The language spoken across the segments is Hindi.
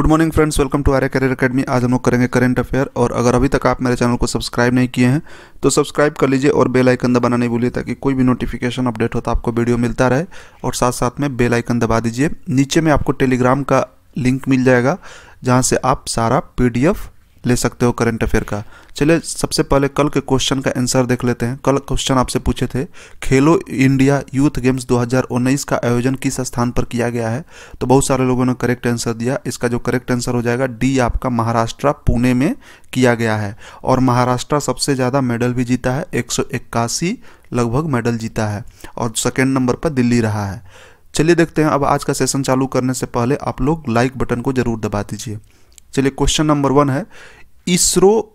Morning friends, welcome to Arya career academy. आज हम लोग करेंगे करंट अफेयर। और अगर अभी तक आप मेरे चैनल को सब्सक्राइब नहीं किए हैं तो सब्सक्राइब कर लीजिए और बेल आइकन दबाना नहीं भूलिए, ताकि कोई भी नोटिफिकेशन अपडेट हो तो आपको वीडियो मिलता रहे। और साथ साथ में बेल आइकन दबा दीजिए। नीचे में आपको टेलीग्राम का लिंक मिल जाएगा, जहाँ से आप सारा PDF ले सकते हो करंट अफेयर का। चलिए सबसे पहले कल के क्वेश्चन का आंसर देख लेते हैं। कल क्वेश्चन आपसे पूछे थे, खेलो इंडिया यूथ गेम्स 2019 का आयोजन किस स्थान पर किया गया है। तो बहुत सारे लोगों ने करेक्ट आंसर दिया। इसका जो करेक्ट आंसर हो जाएगा डी, आपका महाराष्ट्र पुणे में किया गया है। और महाराष्ट्र सबसे ज़्यादा मेडल भी जीता है, 181 लगभग मेडल जीता है। और सेकेंड नंबर पर दिल्ली रहा है। चलिए देखते हैं। अब आज का सेशन चालू करने से पहले आप लोग लाइक बटन को जरूर दबा दीजिए। चलिए क्वेश्चन नंबर 1 है, इसरो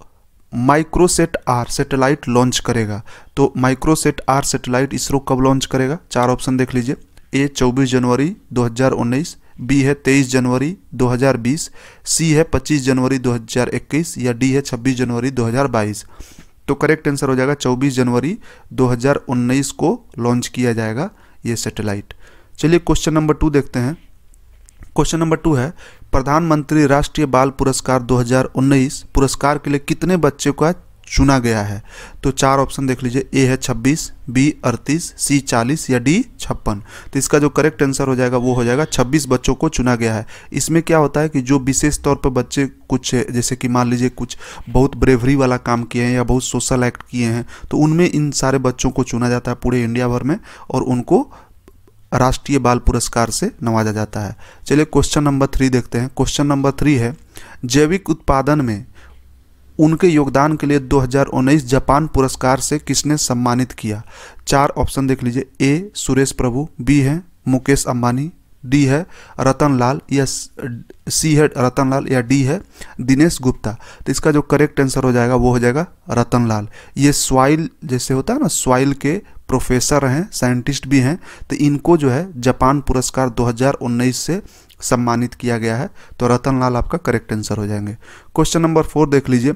माइक्रोसेट आर सैटेलाइट लॉन्च करेगा। तो माइक्रोसेट आर सैटेलाइट इसरो कब लॉन्च करेगा? 4 ऑप्शन देख लीजिए। ए 24 जनवरी 2019, बी है 23 जनवरी 2020, सी है 25 जनवरी 2021 या डी है 26 जनवरी 2022। तो करेक्ट आंसर हो जाएगा 24 जनवरी 2019 को लॉन्च किया जाएगा ये सैटेलाइट। चलिए क्वेश्चन नंबर 2 देखते हैं। क्वेश्चन नंबर 2 है, प्रधानमंत्री राष्ट्रीय बाल पुरस्कार 2019 पुरस्कार के लिए कितने बच्चों का चुना गया है? तो 4 ऑप्शन देख लीजिए। ए है 26, बी 38, सी 40 या डी 56। तो इसका जो करेक्ट आंसर हो जाएगा वो हो जाएगा 26 बच्चों को चुना गया है। इसमें क्या होता है कि जो विशेष तौर पर बच्चे कुछ, जैसे कि मान लीजिए कुछ बहुत ब्रेवरी वाला काम किए हैं या बहुत सोशल एक्ट किए हैं, तो उनमें इन सारे बच्चों को चुना जाता है पूरे इंडिया भर में, और उनको राष्ट्रीय बाल पुरस्कार से नवाजा जाता है। चलिए क्वेश्चन नंबर 3 देखते हैं। क्वेश्चन नंबर 3 है, जैविक उत्पादन में उनके योगदान के लिए 2019 जापान पुरस्कार से किसने सम्मानित किया? 4 ऑप्शन देख लीजिए। ए सुरेश प्रभु, बी है मुकेश अंबानी, डी है रतन लाल या सी है रतन लाल या डी है दिनेश गुप्ता। तो इसका जो करेक्ट आंसर हो जाएगा वो हो जाएगा रतन लाल। ये सॉइल जैसे होता है ना, सॉइल के प्रोफेसर हैं, साइंटिस्ट भी हैं। तो इनको जो है जापान पुरस्कार 2019 से सम्मानित किया गया है। तो रतन लाल आपका करेक्ट आंसर हो जाएंगे। क्वेश्चन नंबर 4 देख लीजिए।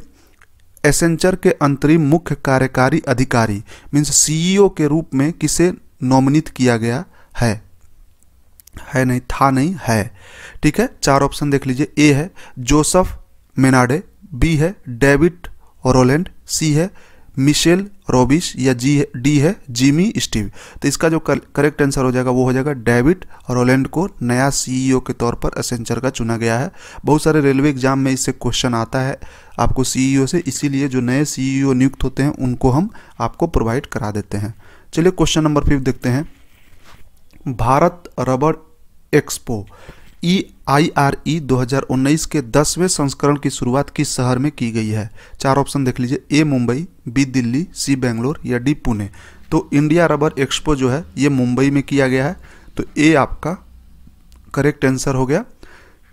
एसेंचर के अंतरिम मुख्य कार्यकारी अधिकारी मीन्स CEO के रूप में किसे नॉमिनेट किया गया है? है नहीं, था नहीं, है। ठीक है, 4 ऑप्शन देख लीजिए। ए है जोसेफ मेनाडे, बी है डेविड रोलैंड, सी है मिशेल रोबिश या डी है जिमी स्टीव। तो इसका जो करेक्ट आंसर हो जाएगा वो हो जाएगा डेविड रोलैंड को नया CEO के तौर पर एसेंचर का चुना गया है। बहुत सारे रेलवे एग्जाम में इससे क्वेश्चन आता है आपको CEO से, इसीलिए जो नए CEO नियुक्त होते हैं उनको हम आपको प्रोवाइड करा देते हैं। चलिए क्वेश्चन नंबर 5 देखते हैं। भारत रबड़ एक्सपो EIRE 2019 के 10वें संस्करण की शुरुआत किस शहर में की गई है? 4 ऑप्शन देख लीजिए। ए मुंबई, बी दिल्ली, सी बेंगलोर या डी पुणे। तो इंडिया रबर एक्सपो जो है ये मुंबई में किया गया है। तो ए आपका करेक्ट आंसर हो गया।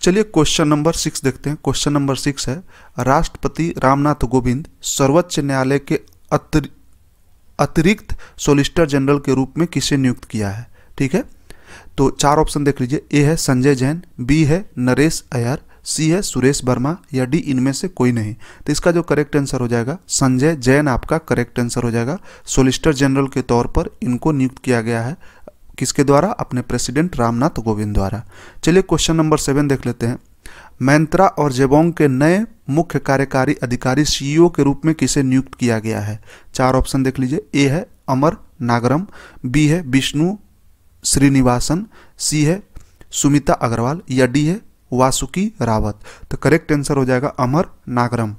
चलिए क्वेश्चन नंबर 6 देखते हैं। क्वेश्चन नंबर 6 है, राष्ट्रपति रामनाथ कोविंद सर्वोच्च न्यायालय के अतिरिक्त सॉलिसिटर जनरल के रूप में किसे नियुक्त किया है? ठीक है, तो 4 ऑप्शन देख लीजिए। ए है संजय जैन, बी है नरेश अय्यर, सी है सुरेश वर्मा या डी इनमें से कोई नहीं। तो इसका जो करेक्ट आंसर हो जाएगा संजय जैन आपका करेक्ट आंसर हो जाएगा। सॉलिसिटर जनरल के तौर पर इनको नियुक्त किया गया है। किसके द्वारा? अपने प्रेसिडेंट रामनाथ कोविंद द्वारा। चलिए क्वेश्चन नंबर 7 देख लेते हैं। मैंत्रा और जेबोंग के नए मुख्य कार्यकारी अधिकारी CEO के रूप में किसे नियुक्त किया गया है? 4 ऑप्शन देख लीजिए। ए है अमर नागरम, बी है विष्णु श्रीनिवासन, सी है सुमिता अग्रवाल या डी है वासुकी रावत। तो करेक्ट आंसर हो जाएगा अमर नागरम।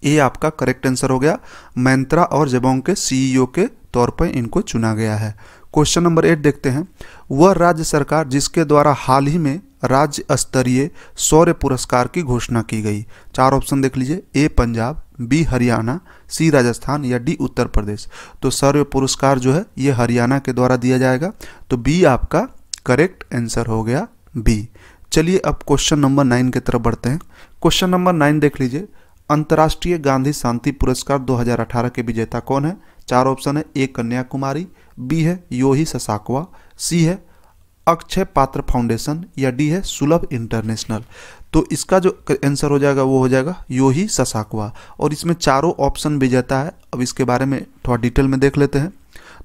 ए आपका करेक्ट आंसर हो गया। मैंत्रा और जेबोंग के CEO के तौर पर इनको चुना गया है। क्वेश्चन नंबर 8 देखते हैं। वह राज्य सरकार जिसके द्वारा हाल ही में राज्य स्तरीय शौर्य पुरस्कार की घोषणा की गई। 4 ऑप्शन देख लीजिए। ए पंजाब, बी हरियाणा, सी राजस्थान या डी उत्तर प्रदेश। तो शौर्य पुरस्कार जो है ये हरियाणा के द्वारा दिया जाएगा। तो बी आपका करेक्ट आंसर हो गया, बी। चलिए अब क्वेश्चन नंबर 9 की तरफ बढ़ते हैं। क्वेश्चन नंबर 9 देख लीजिए। अंतर्राष्ट्रीय गांधी शांति पुरस्कार 2018 के विजेता कौन है? 4 ऑप्शन है। ए कन्याकुमारी, बी है योही ससाकवा, सी है अक्षय पात्र फाउंडेशन या डी है सुलभ इंटरनेशनल। तो इसका जो आंसर हो जाएगा वो हो जाएगा योही ससाकवा। और इसमें चारों ऑप्शन विजेता है। अब इसके बारे में थोड़ा डिटेल में देख लेते हैं।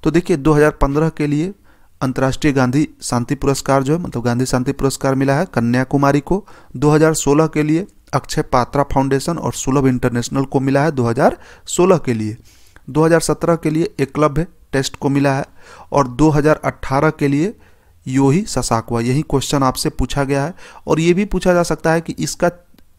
तो देखिए 2015 के लिए अंतर्राष्ट्रीय गांधी शांति पुरस्कार जो है मतलब गांधी शांति पुरस्कार मिला है कन्याकुमारी को 2016 के लिए। अक्षय पात्रा फाउंडेशन और सुलभ इंटरनेशनल को मिला है 2016 के लिए। 2017 के लिए एकलव्य टेस्ट को मिला है और 2018 के लिए योही ससाकवा। यही क्वेश्चन आपसे पूछा गया है और ये भी पूछा जा सकता है कि इसका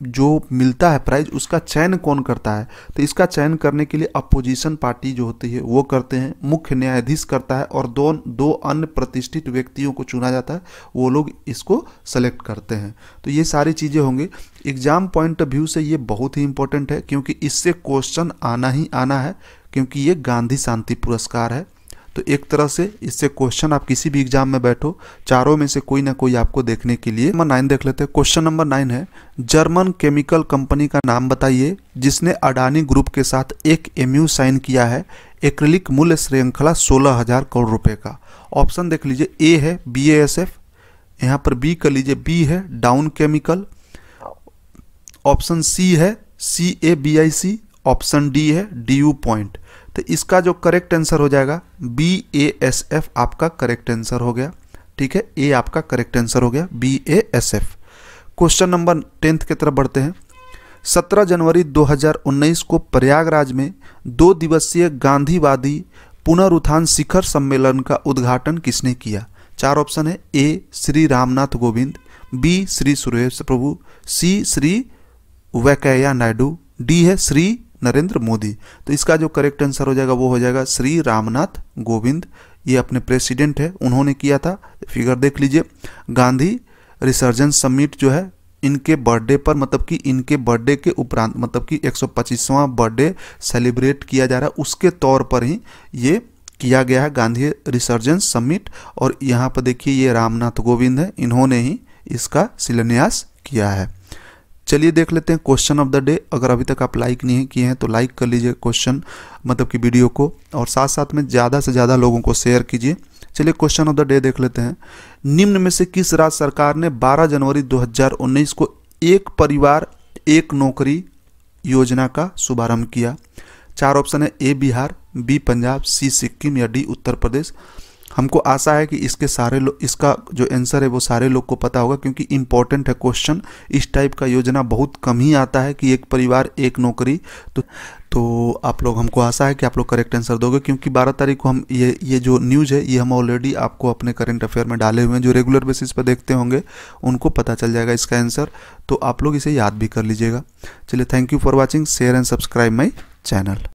जो मिलता है प्राइज उसका चयन कौन करता है। तो इसका चयन करने के लिए अपोजिशन पार्टी जो होती है वो करते हैं, मुख्य न्यायाधीश करता है और दो अन्य प्रतिष्ठित व्यक्तियों को चुना जाता है, वो लोग इसको सेलेक्ट करते हैं। तो ये सारी चीज़ें होंगी। एग्जाम पॉइंट ऑफ व्यू से ये बहुत ही इंपॉर्टेंट है क्योंकि इससे क्वेश्चन आना ही आना है, क्योंकि ये गांधी शांति पुरस्कार है। तो एक तरह से इससे क्वेश्चन आप किसी भी एग्जाम में बैठो, चारों में से कोई ना कोई आपको देखने के लिए। नंबर 9 देख लेते हैं। क्वेश्चन नंबर 9 है, जर्मन केमिकल कंपनी का नाम बताइए जिसने अडानी ग्रुप के साथ एक एमयू साइन किया है। एक्रिलिक मूल्य श्रृंखला 16,000 करोड़ रुपए का। ऑप्शन देख लीजिए, ए है BASF, यहाँ पर बी कर लीजिए, बी है डाउन केमिकल, ऑप्शन सी है CABIC, ऑप्शन डी है DU पॉइंट। तो इसका जो करेक्ट आंसर हो जाएगा BASF आपका करेक्ट आंसर हो गया। ठीक है, ए आपका करेक्ट आंसर हो गया BASF। क्वेश्चन नंबर 10 की तरफ बढ़ते हैं। 17 जनवरी 2019 को प्रयागराज में 2 दिवसीय गांधीवादी पुनरुत्थान शिखर सम्मेलन का उद्घाटन किसने किया? 4 ऑप्शन है, ए श्री रामनाथ कोविंद, बी श्री सुरेश प्रभु, सी श्री वेंकैया नायडू, डी है श्री नरेंद्र मोदी। तो इसका जो करेक्ट आंसर हो जाएगा वो हो जाएगा श्री रामनाथ कोविंद। ये अपने प्रेसिडेंट है, उन्होंने किया था। फिगर देख लीजिए, गांधी रिसर्जेंस समिट जो है इनके बर्थडे पर, मतलब कि इनके बर्थडे के उपरांत, मतलब कि 125वां बर्थडे सेलिब्रेट किया जा रहा है, उसके तौर पर ही ये किया गया है गांधी रिसर्जेंस समिट। और यहाँ पर देखिए ये रामनाथ कोविंद है, इन्होंने ही इसका शिलान्यास किया है। चलिए देख लेते हैं क्वेश्चन ऑफ द डे। अगर अभी तक आप लाइक नहीं किए हैं तो लाइक कर लीजिए क्वेश्चन मतलब कि वीडियो को, और साथ साथ में ज़्यादा से ज़्यादा लोगों को शेयर कीजिए। चलिए क्वेश्चन ऑफ द डे देख लेते हैं। निम्न में से किस राज्य सरकार ने 12 जनवरी 2019 को एक परिवार एक नौकरी योजना का शुभारंभ किया? 4 ऑप्शन है, ए बिहार, बी पंजाब, सी सिक्किम या डी उत्तर प्रदेश। हमको आशा है कि इसका जो आंसर है वो सारे लोग को पता होगा, क्योंकि इम्पोर्टेंट है क्वेश्चन। इस टाइप का योजना बहुत कम ही आता है कि एक परिवार एक नौकरी। तो आप लोग, हमको आशा है कि आप लोग करेक्ट आंसर दोगे, क्योंकि 12 तारीख को हम ये जो न्यूज़ है ये हम ऑलरेडी आपको अपने करंट अफेयर में डाले हुए हैं। जो रेगुलर बेसिस पर देखते होंगे उनको पता चल जाएगा इसका आंसर, तो आप लोग इसे याद भी कर लीजिएगा। चलिए, thank you for watching, share and subscribe my channel.